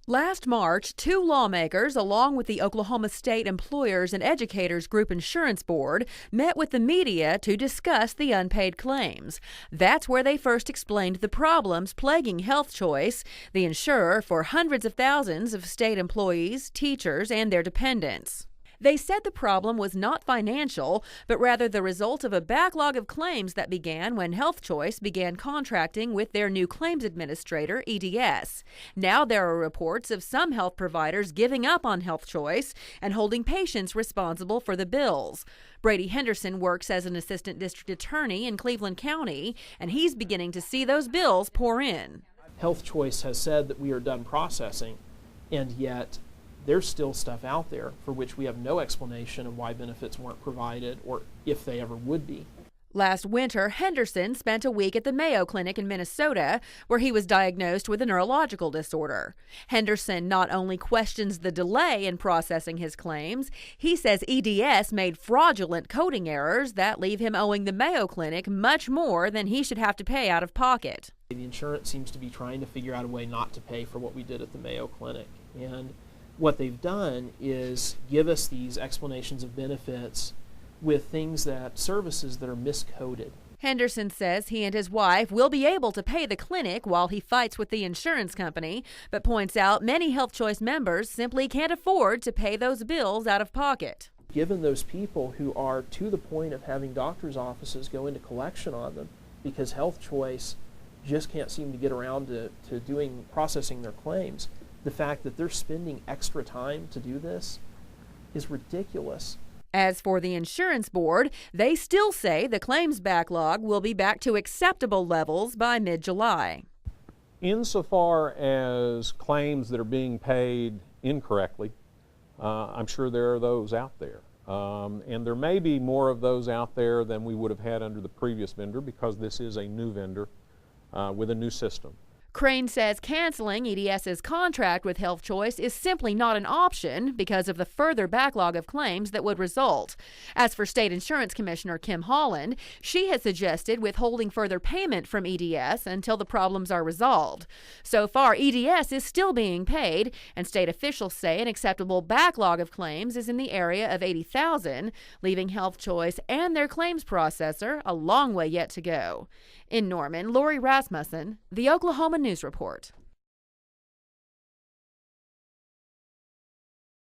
Last March, two lawmakers, along with the Oklahoma State Employers and Educators Group Insurance Board, met with the media to discuss the unpaid claims. That's where they first explained the problems plaguing Health Choice, the insurer for hundreds of thousands of state employees, teachers, and their dependents. They said the problem was not financial, but rather the result of a backlog of claims that began when Health Choice began contracting with their new claims administrator, EDS. Now there are reports of some health providers giving up on Health Choice and holding patients responsible for the bills. Brady Henderson works as an assistant district attorney in Cleveland County, and he's beginning to see those bills pour in. Health Choice has said that we are done processing, and yet there's still stuff out there for which we have no explanation of why benefits weren't provided or if they ever would be. Last winter, Henderson spent a week at the Mayo Clinic in Minnesota, where he was diagnosed with a neurological disorder. Henderson not only questions the delay in processing his claims, he says EDS made fraudulent coding errors that leave him owing the Mayo Clinic much more than he should have to pay out of pocket. The insurance seems to be trying to figure out a way not to pay for what we did at the Mayo Clinic. And what they've done is give us these explanations of benefits with services that are miscoded. Henderson says he and his wife will be able to pay the clinic while he fights with the insurance company, but points out many Health Choice members simply can't afford to pay those bills out of pocket. Given those people who are to the point of having doctors' offices go into collection on them because Health Choice just can't seem to get around to processing their claims, the fact that they're spending extra time to do this is ridiculous. As for the insurance board, they still say the claims backlog will be back to acceptable levels by mid-July. Insofar as claims that are being paid incorrectly, I'm sure there are those out there. And there may be more of those out there than we would have had under the previous vendor because this is a new vendor with a new system. Crane says canceling EDS's contract with Health Choice is simply not an option because of the further backlog of claims that would result. As for State Insurance Commissioner Kim Holland, she has suggested withholding further payment from EDS until the problems are resolved. So far, EDS is still being paid, and state officials say an acceptable backlog of claims is in the area of 80,000, leaving Health Choice and their claims processor a long way yet to go. In Norman, Lori Rasmussen, the Oklahoma News Report.